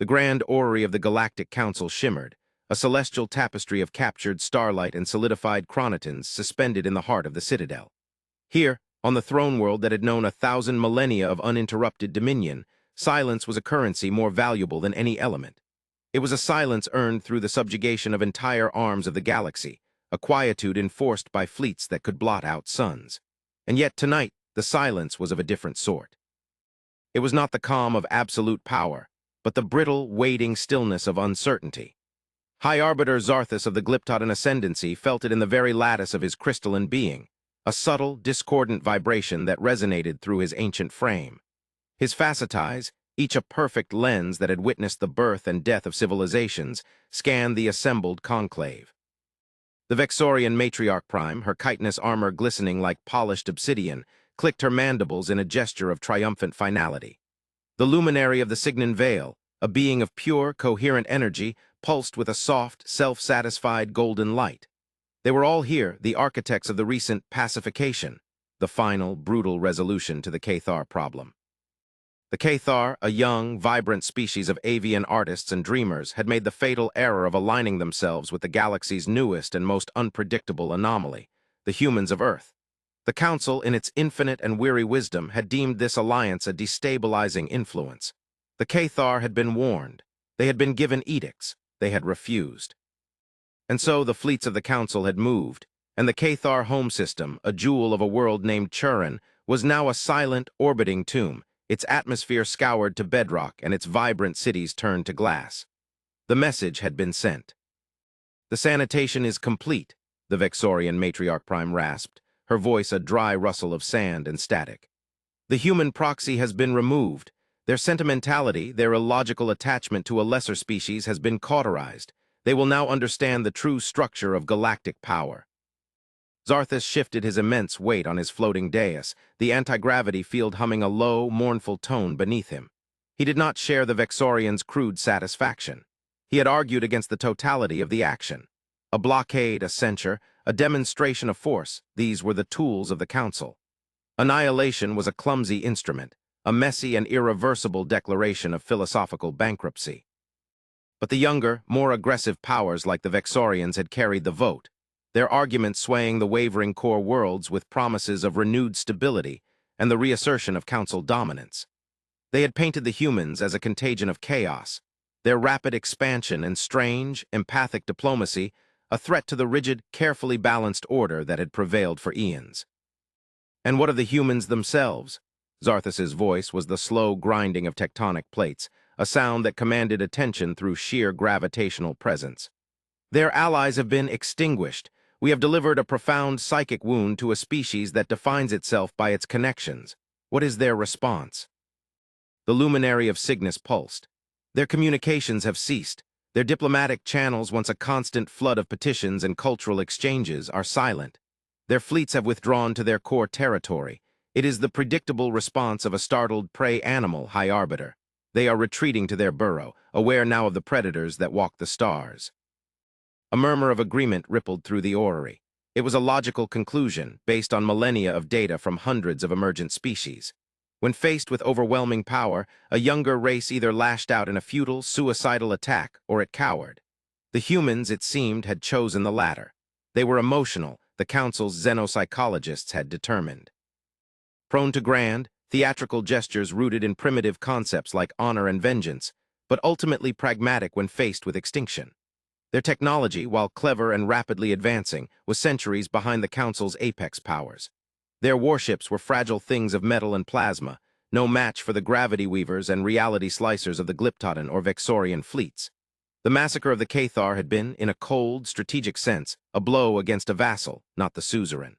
The grand orrery of the Galactic Council shimmered, a celestial tapestry of captured starlight and solidified chronotons suspended in the heart of the citadel. Here, on the throne world that had known 1,000 millennia of uninterrupted dominion, silence was a currency more valuable than any element. It was a silence earned through the subjugation of entire arms of the galaxy, a quietude enforced by fleets that could blot out suns. And yet tonight, the silence was of a different sort. It was not the calm of absolute power, but the brittle, waiting stillness of uncertainty. High Arbiter Zarthus of the Glyptodan Ascendancy felt it in the very lattice of his crystalline being, a subtle, discordant vibration that resonated through his ancient frame. His facetities, each a perfect lens that had witnessed the birth and death of civilizations, scanned the assembled conclave. The Vexorian matriarch prime, her chitinous armor glistening like polished obsidian, clicked her mandibles in a gesture of triumphant finality. The luminary of the Signan Veil, a being of pure, coherent energy, pulsed with a soft, self-satisfied golden light. They were all here, the architects of the recent pacification, the final, brutal resolution to the Cathar problem. The Cathar, a young, vibrant species of avian artists and dreamers, had made the fatal error of aligning themselves with the galaxy's newest and most unpredictable anomaly, the humans of Earth. The Council, in its infinite and weary wisdom, had deemed this alliance a destabilizing influence. The Cathar had been warned. They had been given edicts. They had refused. And so the fleets of the Council had moved, and the Cathar home system, a jewel of a world named Churin, was now a silent, orbiting tomb, its atmosphere scoured to bedrock and its vibrant cities turned to glass. The message had been sent. "The sanitation is complete," the Vexorian matriarch prime rasped, her voice a dry rustle of sand and static. "The human proxy has been removed. Their sentimentality, their illogical attachment to a lesser species has been cauterized. They will now understand the true structure of galactic power." Zarthus shifted his immense weight on his floating dais, the anti-gravity field humming a low, mournful tone beneath him. He did not share the Vexorian's crude satisfaction. He had argued against the totality of the action. A blockade, a censure, a demonstration of force, these were the tools of the Council. Annihilation was a clumsy instrument, a messy and irreversible declaration of philosophical bankruptcy. But the younger, more aggressive powers like the Vexorians had carried the vote, their arguments swaying the wavering core worlds with promises of renewed stability and the reassertion of Council dominance. They had painted the humans as a contagion of chaos, their rapid expansion and strange, empathic diplomacy a threat to the rigid, carefully balanced order that had prevailed for eons. And what of the humans themselves? Zarthus's voice was the slow grinding of tectonic plates, a sound that commanded attention through sheer gravitational presence. "Their allies have been extinguished. We have delivered a profound psychic wound to a species that defines itself by its connections. What is their response?" The luminary of Cygnus pulsed. "Their communications have ceased. Their diplomatic channels, once a constant flood of petitions and cultural exchanges, are silent. Their fleets have withdrawn to their core territory. It is the predictable response of a startled prey animal, High Arbiter. They are retreating to their burrow, aware now of the predators that walk the stars." A murmur of agreement rippled through the orrery. It was a logical conclusion, based on millennia of data from hundreds of emergent species. When faced with overwhelming power, a younger race either lashed out in a futile, suicidal attack, or it cowered. The humans, it seemed, had chosen the latter. They were emotional, the Council's xenopsychologists had determined. Prone to grand, theatrical gestures rooted in primitive concepts like honor and vengeance, but ultimately pragmatic when faced with extinction. Their technology, while clever and rapidly advancing, was centuries behind the Council's apex powers. Their warships were fragile things of metal and plasma, no match for the gravity weavers and reality slicers of the Glyptodan or Vexorian fleets. The massacre of the Cathar had been, in a cold, strategic sense, a blow against a vassal, not the suzerain.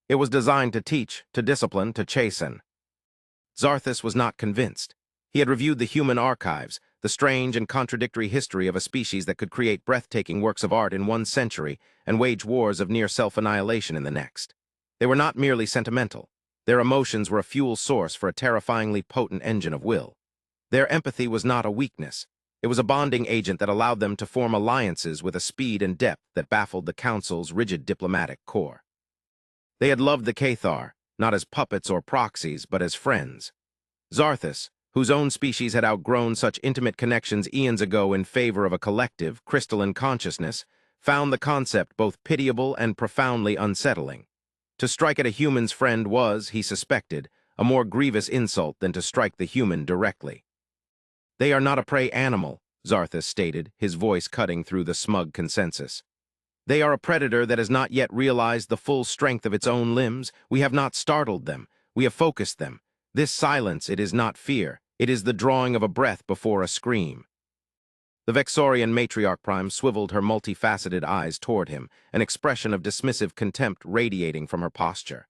It was designed to teach, to discipline, to chasten. Zarthus was not convinced. He had reviewed the human archives, the strange and contradictory history of a species that could create breathtaking works of art in one century and wage wars of near self-annihilation in the next. They were not merely sentimental. Their emotions were a fuel source for a terrifyingly potent engine of will. Their empathy was not a weakness. It was a bonding agent that allowed them to form alliances with a speed and depth that baffled the Council's rigid diplomatic core. They had loved the Cathar, not as puppets or proxies, but as friends. Zarthus, whose own species had outgrown such intimate connections eons ago in favor of a collective, crystalline consciousness, found the concept both pitiable and profoundly unsettling. To strike at a human's friend was, he suspected, a more grievous insult than to strike the human directly. "They are not a prey animal," Zarthus stated, his voice cutting through the smug consensus. "They are a predator that has not yet realized the full strength of its own limbs. We have not startled them. We have focused them. This silence, it is not fear. It is the drawing of a breath before a scream." The Vexorian matriarch prime swiveled her multifaceted eyes toward him, an expression of dismissive contempt radiating from her posture.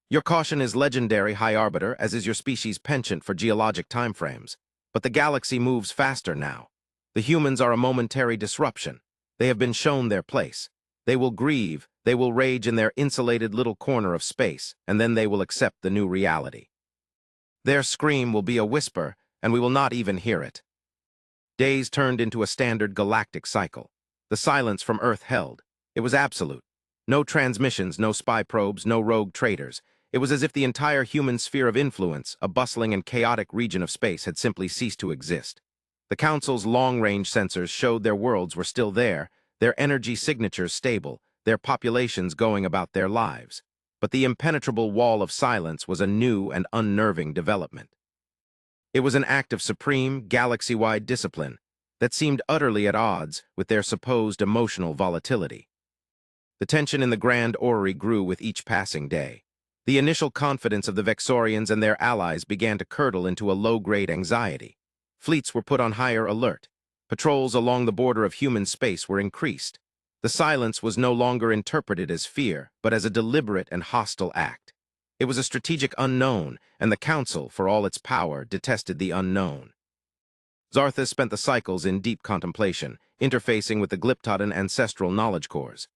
"Your caution is legendary, High Arbiter, as is your species' penchant for geologic timeframes. But the galaxy moves faster now. The humans are a momentary disruption. They have been shown their place. They will grieve, they will rage in their insulated little corner of space, and then they will accept the new reality. Their scream will be a whisper, and we will not even hear it." Days turned into a standard galactic cycle. The silence from Earth held. It was absolute. No transmissions, no spy probes, no rogue traders. It was as if the entire human sphere of influence, a bustling and chaotic region of space, had simply ceased to exist. The Council's long-range sensors showed their worlds were still there, their energy signatures stable, their populations going about their lives. But the impenetrable wall of silence was a new and unnerving development. It was an act of supreme, galaxy-wide discipline that seemed utterly at odds with their supposed emotional volatility. The tension in the Grand Orrery grew with each passing day. The initial confidence of the Vexorians and their allies began to curdle into a low-grade anxiety. Fleets were put on higher alert. Patrols along the border of human space were increased. The silence was no longer interpreted as fear, but as a deliberate and hostile act. It was a strategic unknown, and the Council, for all its power, detested the unknown. Zarthus spent the cycles in deep contemplation, interfacing with the Glyptodan ancestral knowledge cores.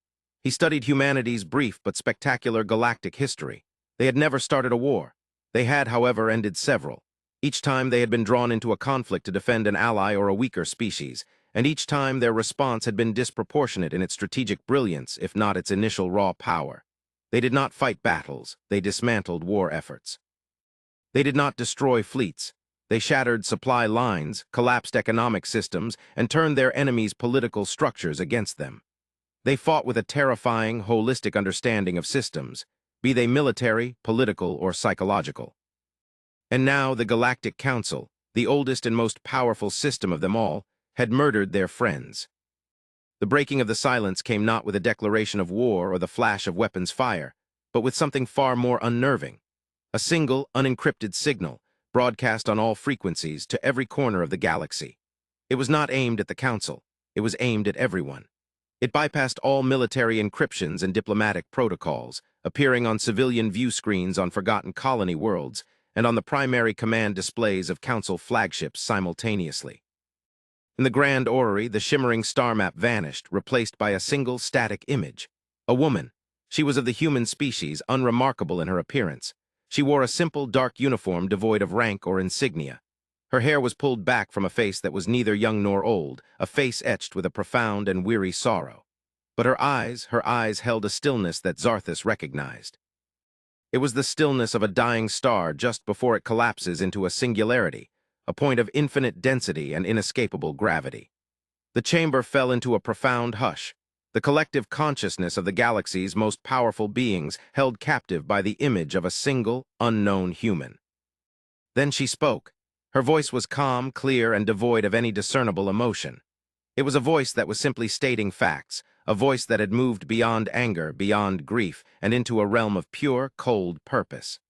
He studied humanity's brief but spectacular galactic history. They had never started a war. They had, however, ended several. Each time they had been drawn into a conflict to defend an ally or a weaker species, and each time their response had been disproportionate in its strategic brilliance, if not its initial raw power. They did not fight battles, they dismantled war efforts. They did not destroy fleets. They shattered supply lines, collapsed economic systems, and turned their enemies' political structures against them. They fought with a terrifying, holistic understanding of systems, be they military, political, or psychological. And now the Galactic Council, the oldest and most powerful system of them all, had murdered their friends. The breaking of the silence came not with a declaration of war or the flash of weapons fire, but with something far more unnerving. A single, unencrypted signal, broadcast on all frequencies to every corner of the galaxy. It was not aimed at the Council, it was aimed at everyone. It bypassed all military encryptions and diplomatic protocols, appearing on civilian view screens on forgotten colony worlds and on the primary command displays of Council flagships simultaneously. In the Grand Orrery, the shimmering star map vanished, replaced by a single static image. A woman. She was of the human species, unremarkable in her appearance. She wore a simple, dark uniform devoid of rank or insignia. Her hair was pulled back from a face that was neither young nor old, a face etched with a profound and weary sorrow. But her eyes held a stillness that Zarthus recognized. It was the stillness of a dying star just before it collapses into a singularity, a point of infinite density and inescapable gravity. The chamber fell into a profound hush, the collective consciousness of the galaxy's most powerful beings held captive by the image of a single, unknown human. Then she spoke. Her voice was calm, clear, and devoid of any discernible emotion. It was a voice that was simply stating facts, a voice that had moved beyond anger, beyond grief, and into a realm of pure, cold purpose.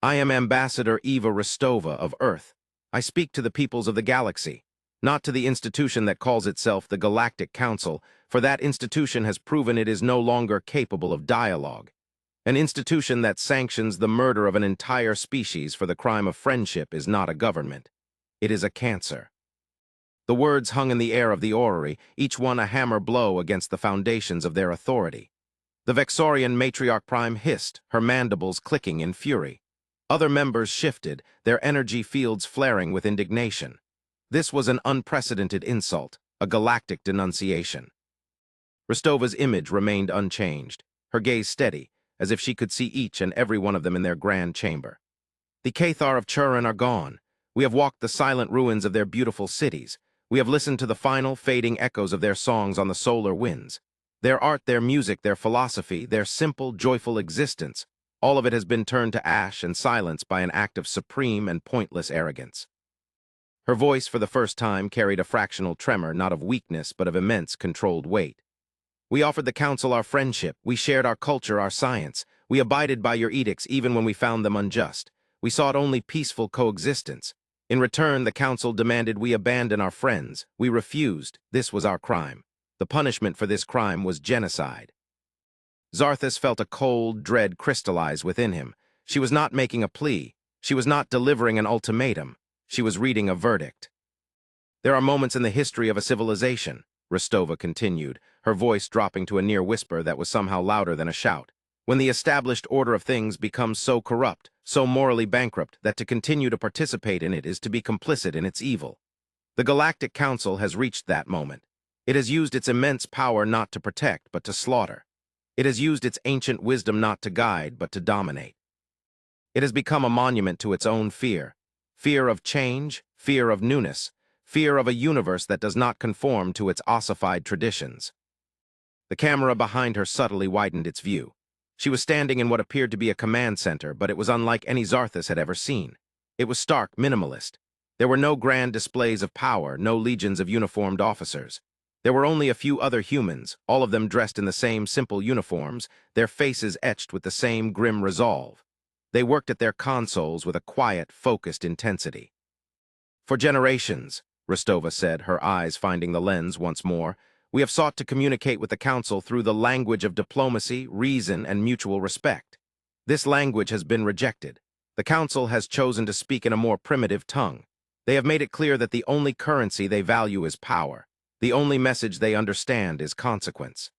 "I am Ambassador Eva Rostova of Earth. I speak to the peoples of the galaxy, not to the institution that calls itself the Galactic Council, for that institution has proven it is no longer capable of dialogue. An institution that sanctions the murder of an entire species for the crime of friendship is not a government. It is a cancer." The words hung in the air of the orrery, each one a hammer blow against the foundations of their authority. The Vexorian matriarch prime hissed, her mandibles clicking in fury. Other members shifted, their energy fields flaring with indignation. This was an unprecedented insult, a galactic denunciation. Rostova's image remained unchanged, her gaze steady, as if she could see each and every one of them in their grand chamber. "The Cathar of Churin are gone. We have walked the silent ruins of their beautiful cities. We have listened to the final, fading echoes of their songs on the solar winds. Their art, their music, their philosophy, their simple, joyful existence, all of it has been turned to ash and silence by an act of supreme and pointless arrogance. Her voice, for the first time, carried a fractional tremor, not of weakness, but of immense, controlled weight. We offered the Council our friendship. We shared our culture, our science. We abided by your edicts even when we found them unjust. We sought only peaceful coexistence. In return, the Council demanded we abandon our friends. We refused. This was our crime. The punishment for this crime was genocide. Zarthus felt a cold dread crystallize within him. She was not making a plea. She was not delivering an ultimatum. She was reading a verdict. There are moments in the history of a civilization, Rostova continued, her voice dropping to a near whisper that was somehow louder than a shout, when the established order of things becomes so corrupt, so morally bankrupt, that to continue to participate in it is to be complicit in its evil. The Galactic Council has reached that moment. It has used its immense power not to protect, but to slaughter. It has used its ancient wisdom not to guide, but to dominate. It has become a monument to its own fear. Fear of change, fear of newness, fear of a universe that does not conform to its ossified traditions. The camera behind her subtly widened its view. She was standing in what appeared to be a command center, but it was unlike any Zarthus had ever seen. It was stark, minimalist. There were no grand displays of power, no legions of uniformed officers. There were only a few other humans, all of them dressed in the same simple uniforms, their faces etched with the same grim resolve. They worked at their consoles with a quiet, focused intensity. For generations, Rostova said, her eyes finding the lens once more, we have sought to communicate with the Council through the language of diplomacy, reason, and mutual respect. This language has been rejected. The Council has chosen to speak in a more primitive tongue. They have made it clear that the only currency they value is power. The only message they understand is consequence.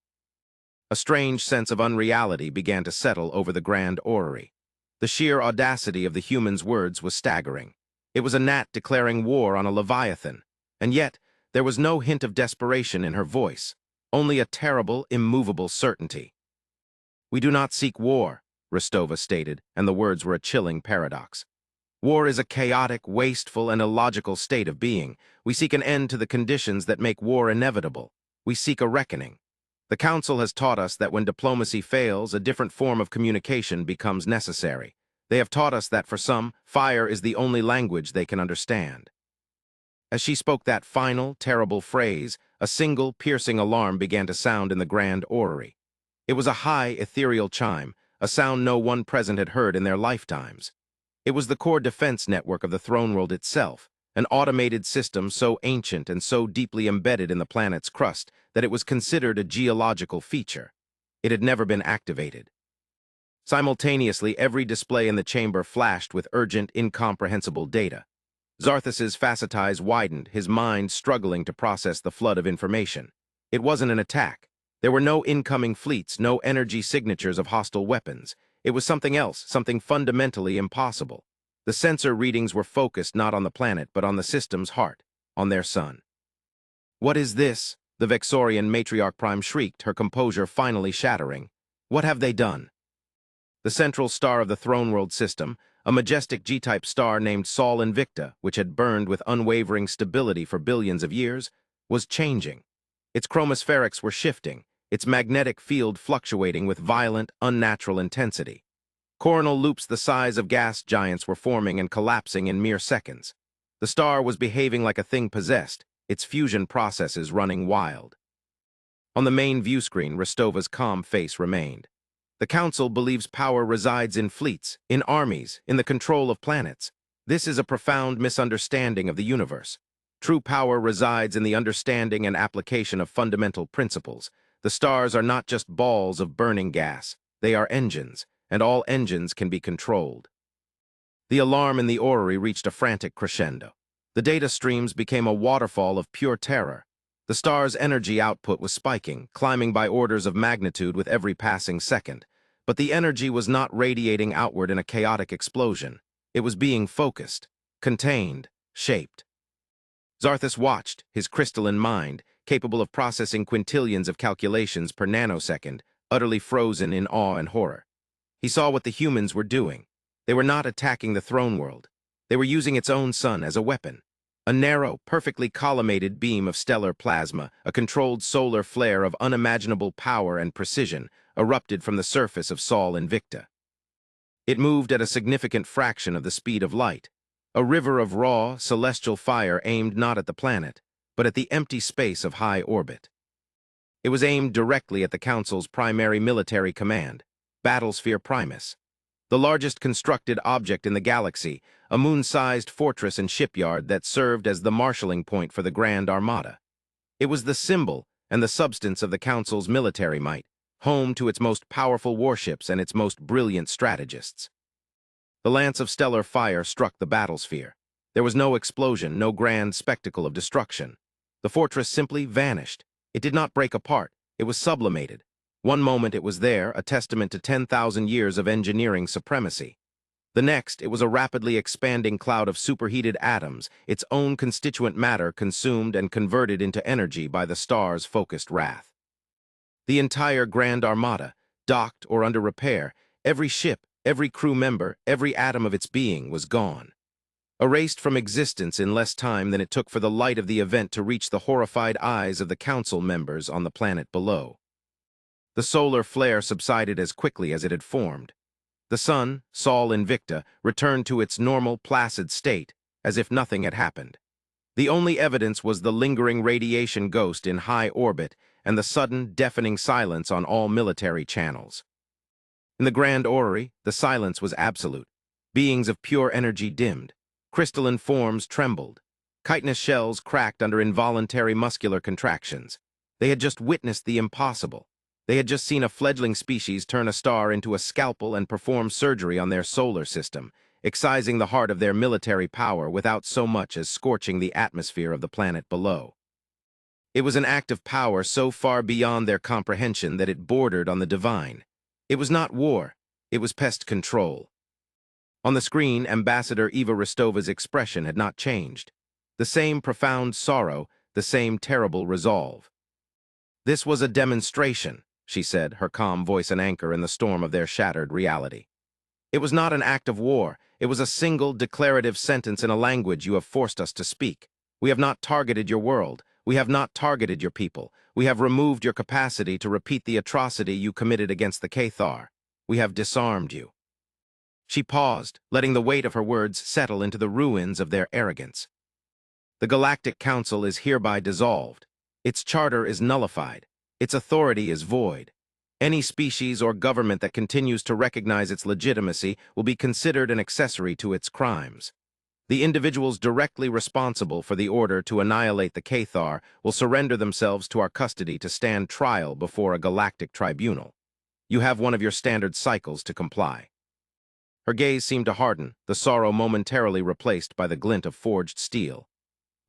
A strange sense of unreality began to settle over the grand orrery. The sheer audacity of the human's words was staggering. It was a gnat declaring war on a leviathan, and yet there was no hint of desperation in her voice, only a terrible, immovable certainty. We do not seek war, Rostova stated, and the words were a chilling paradox. War is a chaotic, wasteful, and illogical state of being. We seek an end to the conditions that make war inevitable. We seek a reckoning. The Council has taught us that when diplomacy fails, a different form of communication becomes necessary. They have taught us that for some, fire is the only language they can understand. As she spoke that final, terrible phrase, a single, piercing alarm began to sound in the grand orrery. It was a high, ethereal chime, a sound no one present had heard in their lifetimes. It was the core defense network of the throne world itself, an automated system so ancient and so deeply embedded in the planet's crust that it was considered a geological feature. It had never been activated. Simultaneously, every display in the chamber flashed with urgent, incomprehensible data. Zarthus's facet eyes widened, his mind struggling to process the flood of information. It wasn't an attack. There were no incoming fleets, no energy signatures of hostile weapons. It was something else, something fundamentally impossible. The sensor readings were focused not on the planet, but on the system's heart, on their sun. "What is this?" the Vexorian matriarch prime shrieked, her composure finally shattering. "What have they done?" The central star of the throne world system, a majestic G-type star named Sol Invicta, which had burned with unwavering stability for billions of years, was changing. Its chromospherics were shifting, its magnetic field fluctuating with violent, unnatural intensity. Coronal loops the size of gas giants were forming and collapsing in mere seconds. The star was behaving like a thing possessed, its fusion processes running wild. On the main view screen, Rostova's calm face remained. The Council believes power resides in fleets, in armies, in the control of planets. This is a profound misunderstanding of the universe. True power resides in the understanding and application of fundamental principles. The stars are not just balls of burning gas. They are engines, and all engines can be controlled. The alarm in the orrery reached a frantic crescendo. The data streams became a waterfall of pure terror. The star's energy output was spiking, climbing by orders of magnitude with every passing second. But the energy was not radiating outward in a chaotic explosion. It was being focused, contained, shaped. Zarthus watched, his crystalline mind, capable of processing quintillions of calculations per nanosecond, utterly frozen in awe and horror. He saw what the humans were doing. They were not attacking the throne world. They were using its own sun as a weapon. A narrow, perfectly collimated beam of stellar plasma, a controlled solar flare of unimaginable power and precision, erupted from the surface of Sol Invicta. It moved at a significant fraction of the speed of light, a river of raw, celestial fire aimed not at the planet, but at the empty space of high orbit. It was aimed directly at the Council's primary military command, Battlesphere Primus, the largest constructed object in the galaxy, a moon-sized fortress and shipyard that served as the marshalling point for the Grand Armada. It was the symbol and the substance of the Council's military might, home to its most powerful warships and its most brilliant strategists. The lance of stellar fire struck the battlesphere. There was no explosion, no grand spectacle of destruction. The fortress simply vanished. It did not break apart. It was sublimated. One moment it was there, a testament to 10,000 years of engineering supremacy. The next, it was a rapidly expanding cloud of superheated atoms, its own constituent matter consumed and converted into energy by the star's focused wrath. The entire Grand Armada, docked or under repair, every ship, every crew member, every atom of its being was gone. Erased from existence in less time than it took for the light of the event to reach the horrified eyes of the Council members on the planet below. The solar flare subsided as quickly as it had formed. The sun, Sol Invicta, returned to its normal, placid state, as if nothing had happened. The only evidence was the lingering radiation ghost in high orbit and the sudden, deafening silence on all military channels. In the Grand Orrery, the silence was absolute. Beings of pure energy dimmed. Crystalline forms trembled. Chitinous shells cracked under involuntary muscular contractions. They had just witnessed the impossible. They had just seen a fledgling species turn a star into a scalpel and perform surgery on their solar system, excising the heart of their military power without so much as scorching the atmosphere of the planet below. It was an act of power so far beyond their comprehension that it bordered on the divine. It was not war, it was pest control. On the screen, Ambassador Eva Rostova's expression had not changed. The same profound sorrow, the same terrible resolve. "This was a demonstration," she said, her calm voice an anchor in the storm of their shattered reality. "It was not an act of war. It was a single, declarative sentence in a language you have forced us to speak. We have not targeted your world. We have not targeted your people. We have removed your capacity to repeat the atrocity you committed against the Cathar. We have disarmed you." She paused, letting the weight of her words settle into the ruins of their arrogance. "The Galactic Council is hereby dissolved. Its charter is nullified. Its authority is void. Any species or government that continues to recognize its legitimacy will be considered an accessory to its crimes. The individuals directly responsible for the order to annihilate the Cathar will surrender themselves to our custody to stand trial before a galactic tribunal. You have one of your standard cycles to comply." Her gaze seemed to harden, the sorrow momentarily replaced by the glint of forged steel.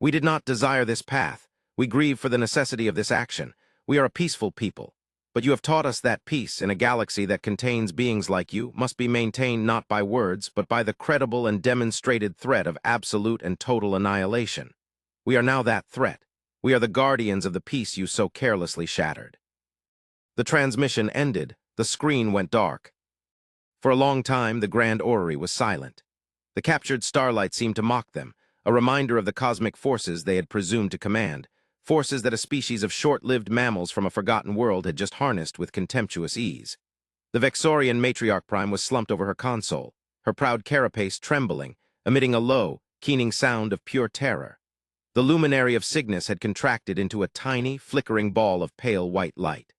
"We did not desire this path. We grieve for the necessity of this action. We are a peaceful people. But you have taught us that peace in a galaxy that contains beings like you must be maintained not by words, but by the credible and demonstrated threat of absolute and total annihilation. We are now that threat. We are the guardians of the peace you so carelessly shattered." The transmission ended. The screen went dark. For a long time, the Grand Orrery was silent. The captured starlight seemed to mock them, a reminder of the cosmic forces they had presumed to command, forces that a species of short-lived mammals from a forgotten world had just harnessed with contemptuous ease. The Vexorian matriarch prime was slumped over her console, her proud carapace trembling, emitting a low, keening sound of pure terror. The luminary of Cygnus had contracted into a tiny, flickering ball of pale white light.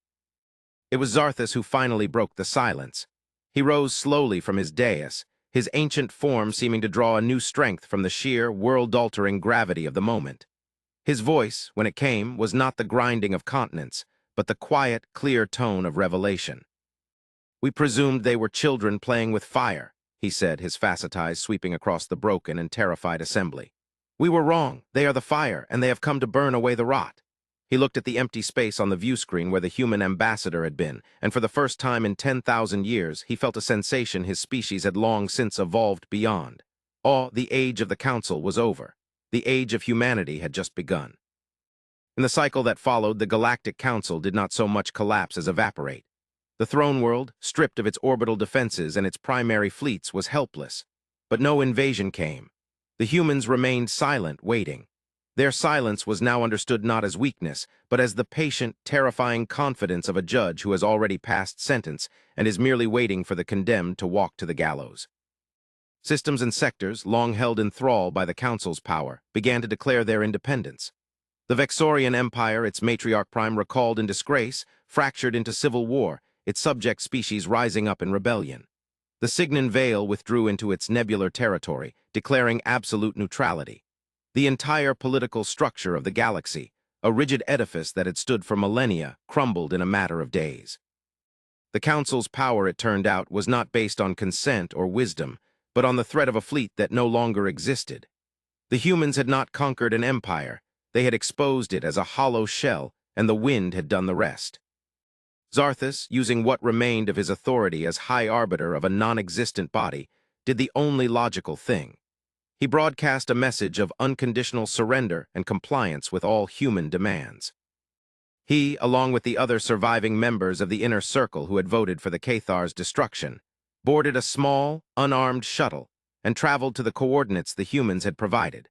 It was Zarthus who finally broke the silence. He rose slowly from his dais, his ancient form seeming to draw a new strength from the sheer, world-altering gravity of the moment. His voice, when it came, was not the grinding of continents, but the quiet, clear tone of revelation. "We presumed they were children playing with fire," he said, his facet eyes sweeping across the broken and terrified assembly. "We were wrong. They are the fire, and they have come to burn away the rot." He looked at the empty space on the view screen where the human ambassador had been, and for the first time in 10,000 years, he felt a sensation his species had long since evolved beyond. The age of the Council was over. The age of humanity had just begun. In the cycle that followed, the Galactic Council did not so much collapse as evaporate. The throne world, stripped of its orbital defenses and its primary fleets, was helpless. But no invasion came. The humans remained silent, waiting. Their silence was now understood not as weakness, but as the patient, terrifying confidence of a judge who has already passed sentence and is merely waiting for the condemned to walk to the gallows. Systems and sectors, long held in thrall by the Council's power, began to declare their independence. The Vexorian Empire, its matriarch prime recalled in disgrace, fractured into civil war, its subject species rising up in rebellion. The Signan Veil withdrew into its nebular territory, declaring absolute neutrality. The entire political structure of the galaxy, a rigid edifice that had stood for millennia, crumbled in a matter of days. The Council's power, it turned out, was not based on consent or wisdom, but on the threat of a fleet that no longer existed. The humans had not conquered an empire, they had exposed it as a hollow shell, and the wind had done the rest. Zarthus, using what remained of his authority as High Arbiter of a non-existent body, did the only logical thing. He broadcast a message of unconditional surrender and compliance with all human demands. He, along with the other surviving members of the Inner Circle who had voted for the Cathar's destruction, boarded a small, unarmed shuttle and traveled to the coordinates the humans had provided.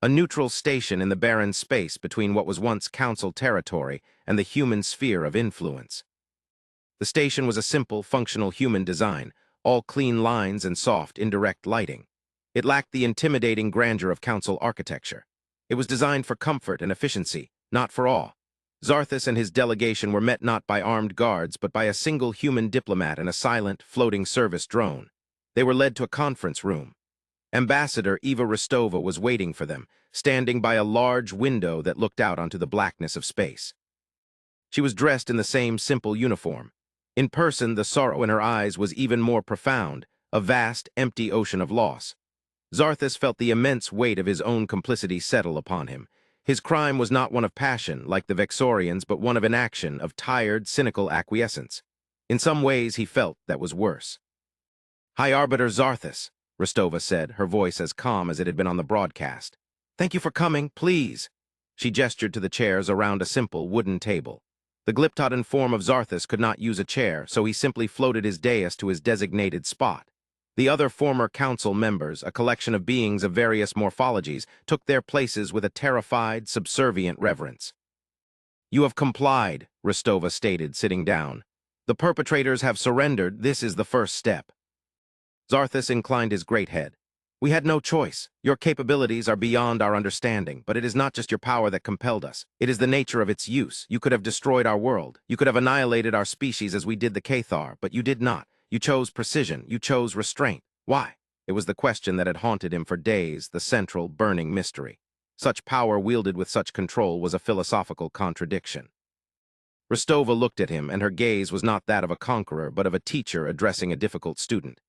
A neutral station in the barren space between what was once Council territory and the human sphere of influence. The station was a simple, functional human design, all clean lines and soft, indirect lighting. It lacked the intimidating grandeur of Council architecture. It was designed for comfort and efficiency, not for awe. Zarthus and his delegation were met not by armed guards, but by a single human diplomat and a silent, floating service drone. They were led to a conference room. Ambassador Eva Rostova was waiting for them, standing by a large window that looked out onto the blackness of space. She was dressed in the same simple uniform. In person, the sorrow in her eyes was even more profound, a vast, empty ocean of loss. Zarthus felt the immense weight of his own complicity settle upon him. His crime was not one of passion, like the Vexorians, but one of inaction, of tired, cynical acquiescence. In some ways, he felt that was worse. "High Arbiter Zarthus," Rostova said, her voice as calm as it had been on the broadcast. "Thank you for coming, please." She gestured to the chairs around a simple wooden table. The Glyptodan form of Zarthus could not use a chair, so he simply floated his dais to his designated spot. The other former council members, a collection of beings of various morphologies, took their places with a terrified, subservient reverence. "You have complied," Rostova stated, sitting down. "The perpetrators have surrendered. This is the first step." Zarthus inclined his great head. "We had no choice. Your capabilities are beyond our understanding, but it is not just your power that compelled us. It is the nature of its use. You could have destroyed our world. You could have annihilated our species as we did the Cathar, but you did not. You chose precision. You chose restraint. Why?" It was the question that had haunted him for days, the central, burning mystery. Such power wielded with such control was a philosophical contradiction. Rostova looked at him, and her gaze was not that of a conqueror, but of a teacher addressing a difficult student.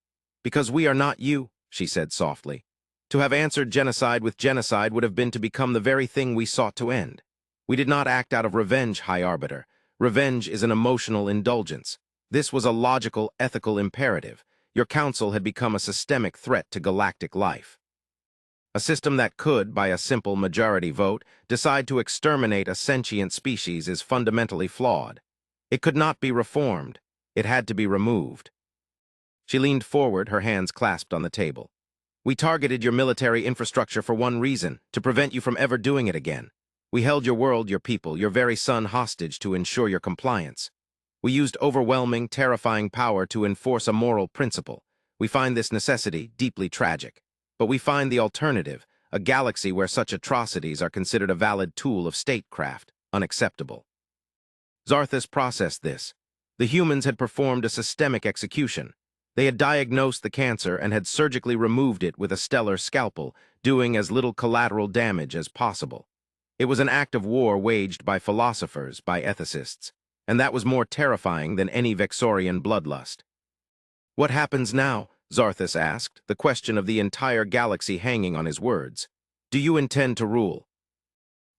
"Because we are not you," she said softly. "To have answered genocide with genocide would have been to become the very thing we sought to end. We did not act out of revenge, High Arbiter. Revenge is an emotional indulgence. This was a logical, ethical imperative. Your council had become a systemic threat to galactic life. A system that could, by a simple majority vote, decide to exterminate a sentient species is fundamentally flawed. It could not be reformed. It had to be removed." She leaned forward, her hands clasped on the table. "We targeted your military infrastructure for one reason, to prevent you from ever doing it again. We held your world, your people, your very sun hostage to ensure your compliance. We used overwhelming, terrifying power to enforce a moral principle. We find this necessity deeply tragic. But we find the alternative, a galaxy where such atrocities are considered a valid tool of statecraft, unacceptable." Zarthus processed this. The humans had performed a systemic execution. They had diagnosed the cancer and had surgically removed it with a stellar scalpel, doing as little collateral damage as possible. It was an act of war waged by philosophers, by ethicists, and that was more terrifying than any Vexorian bloodlust. "What happens now?" Zarthus asked, the question of the entire galaxy hanging on his words. "Do you intend to rule?"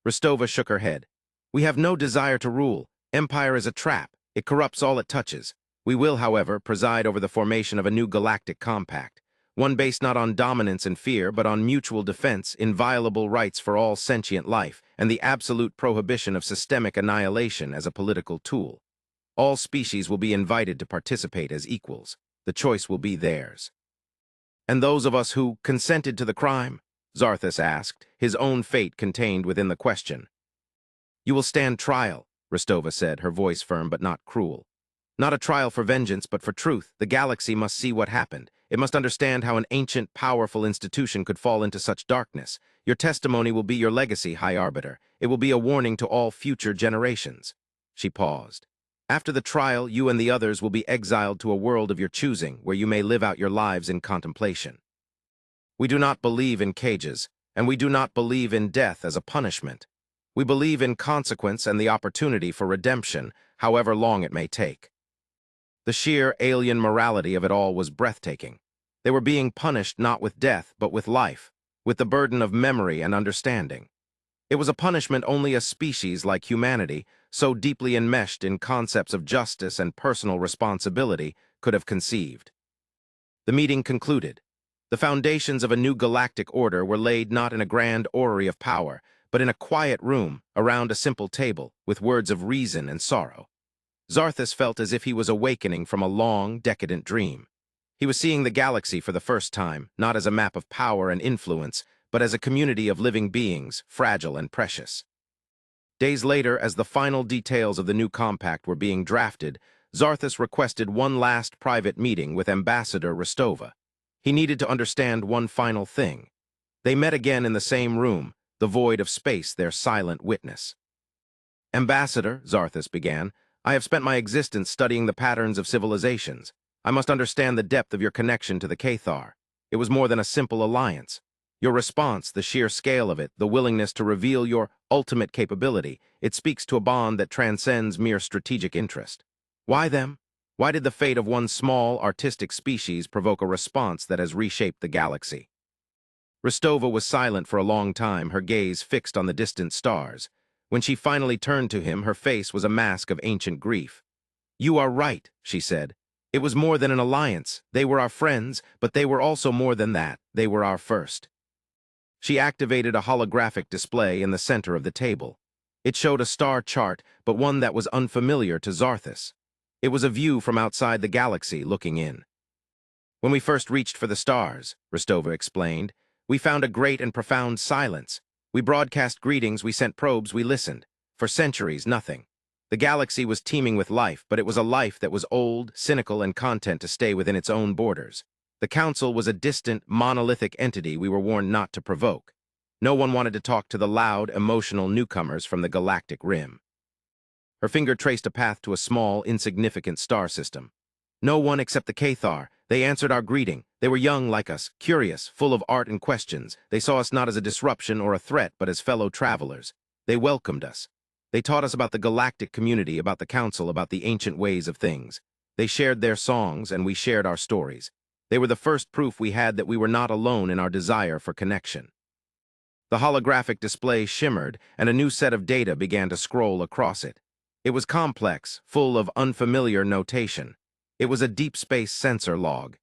Rostova shook her head. "We have no desire to rule. Empire is a trap. It corrupts all it touches. We will, however, preside over the formation of a new galactic compact, one based not on dominance and fear, but on mutual defense, inviolable rights for all sentient life, and the absolute prohibition of systemic annihilation as a political tool. All species will be invited to participate as equals. The choice will be theirs." "And those of us who consented to the crime?" Zarthus asked, his own fate contained within the question. You will stand trial, Rostova said, her voice firm but not cruel. Not a trial for vengeance, but for truth. The galaxy must see what happened. It must understand how an ancient, powerful institution could fall into such darkness. Your testimony will be your legacy, High Arbiter. It will be a warning to all future generations. She paused. After the trial, you and the others will be exiled to a world of your choosing, where you may live out your lives in contemplation. We do not believe in cages, and we do not believe in death as a punishment. We believe in consequence and the opportunity for redemption, however long it may take. The sheer alien morality of it all was breathtaking. They were being punished not with death, but with life, with the burden of memory and understanding. It was a punishment only a species like humanity, so deeply enmeshed in concepts of justice and personal responsibility, could have conceived. The meeting concluded. The foundations of a new galactic order were laid not in a grand orrery of power, but in a quiet room, around a simple table, with words of reason and sorrow. Zarthus felt as if he was awakening from a long, decadent dream. He was seeing the galaxy for the first time, not as a map of power and influence, but as a community of living beings, fragile and precious. Days later, as the final details of the new compact were being drafted, Zarthus requested one last private meeting with Ambassador Rostova. He needed to understand one final thing. They met again in the same room, the void of space their silent witness. Ambassador, Zarthus began, I have spent my existence studying the patterns of civilizations. I must understand the depth of your connection to the Cathar. It was more than a simple alliance. Your response, the sheer scale of it, the willingness to reveal your ultimate capability, it speaks to a bond that transcends mere strategic interest. Why them? Why did the fate of one small, artistic species provoke a response that has reshaped the galaxy? Rostova was silent for a long time, her gaze fixed on the distant stars. When she finally turned to him, her face was a mask of ancient grief. You are right, she said. It was more than an alliance. They were our friends, but they were also more than that. They were our first. She activated a holographic display in the center of the table. It showed a star chart, but one that was unfamiliar to Zarthus. It was a view from outside the galaxy looking in. When we first reached for the stars, Rostova explained, we found a great and profound silence. We broadcast greetings, we sent probes, we listened. For centuries, nothing. The galaxy was teeming with life, but it was a life that was old, cynical, and content to stay within its own borders. The Council was a distant, monolithic entity we were warned not to provoke. No one wanted to talk to the loud, emotional newcomers from the galactic rim. Her finger traced a path to a small, insignificant star system. No one except the Cathar. They answered our greeting. They were young like us, curious, full of art and questions. They saw us not as a disruption or a threat, but as fellow travelers. They welcomed us. They taught us about the galactic community, about the Council, about the ancient ways of things. They shared their songs, and we shared our stories. They were the first proof we had that we were not alone in our desire for connection. The holographic display shimmered, and a new set of data began to scroll across it. It was complex, full of unfamiliar notation. It was a deep space sensor log.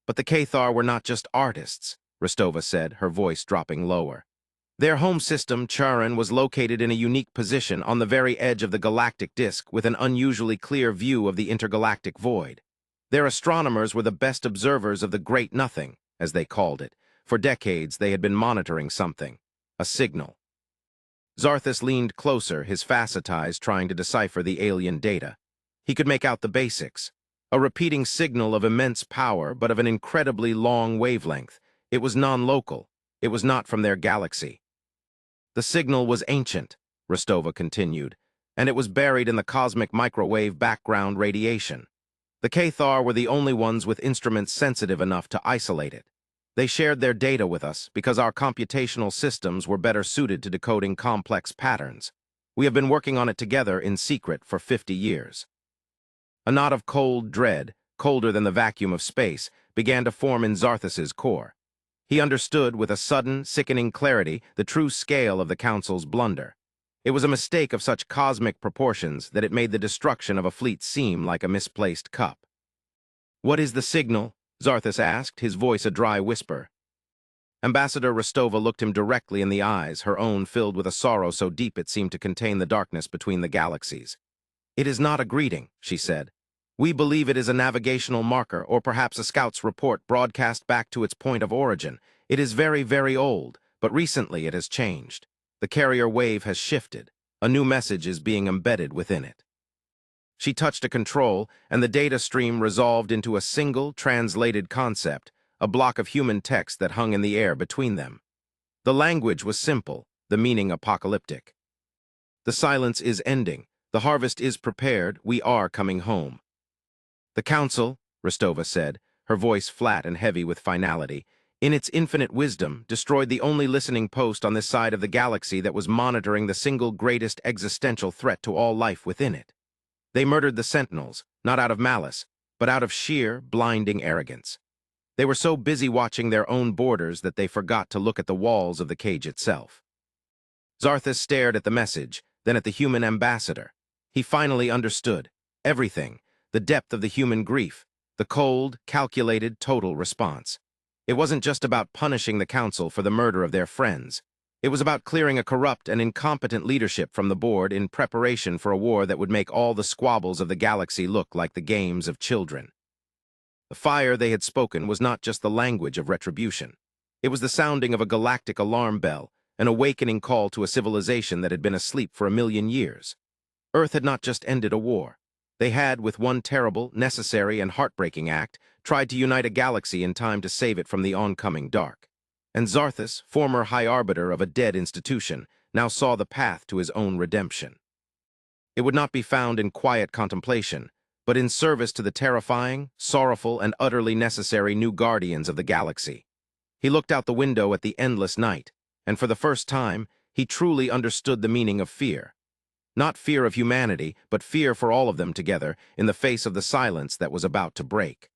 But the Cathar were not just artists, Rostova said, her voice dropping lower. Their home system, Charon, was located in a unique position on the very edge of the galactic disk with an unusually clear view of the intergalactic void. Their astronomers were the best observers of the Great Nothing, as they called it. For decades, they had been monitoring something, a signal. Zarthus leaned closer, his facet eyes trying to decipher the alien data. He could make out the basics. A repeating signal of immense power, but of an incredibly long wavelength. It was non-local. It was not from their galaxy. The signal was ancient, Rostova continued, and it was buried in the cosmic microwave background radiation. The Cathar were the only ones with instruments sensitive enough to isolate it. They shared their data with us because our computational systems were better suited to decoding complex patterns. We have been working on it together in secret for 50 years. A knot of cold dread, colder than the vacuum of space, began to form in Zarthus's core. He understood with a sudden, sickening clarity the true scale of the Council's blunder. It was a mistake of such cosmic proportions that it made the destruction of a fleet seem like a misplaced cup. What is the signal? Zarthus asked, his voice a dry whisper. Ambassador Rostova looked him directly in the eyes, her own filled with a sorrow so deep it seemed to contain the darkness between the galaxies. It is not a greeting, she said. We believe it is a navigational marker, or perhaps a scout's report broadcast back to its point of origin. It is very, very old, but recently it has changed. The carrier wave has shifted. A new message is being embedded within it. She touched a control, and the data stream resolved into a single, translated concept, a block of human text that hung in the air between them. The language was simple, the meaning apocalyptic. The silence is ending. The harvest is prepared. We are coming home. The Council, Rostova said, her voice flat and heavy with finality, in its infinite wisdom, destroyed the only listening post on this side of the galaxy that was monitoring the single greatest existential threat to all life within it. They murdered the Sentinels, not out of malice, but out of sheer, blinding arrogance. They were so busy watching their own borders that they forgot to look at the walls of the cage itself. Zarthus stared at the message, then at the human ambassador. He finally understood everything, the depth of the human grief, the cold, calculated, total response. It wasn't just about punishing the Council for the murder of their friends. It was about clearing a corrupt and incompetent leadership from the board in preparation for a war that would make all the squabbles of the galaxy look like the games of children. The fire they had spoken was not just the language of retribution. It was the sounding of a galactic alarm bell, an awakening call to a civilization that had been asleep for 1,000,000 years. Earth had not just ended a war. They had, with one terrible, necessary, and heartbreaking act, tried to unite a galaxy in time to save it from the oncoming dark. And Zarthus, former High Arbiter of a dead institution, now saw the path to his own redemption. It would not be found in quiet contemplation, but in service to the terrifying, sorrowful, and utterly necessary new guardians of the galaxy. He looked out the window at the endless night, and for the first time, he truly understood the meaning of fear. Not fear of humanity, but fear for all of them together in the face of the silence that was about to break.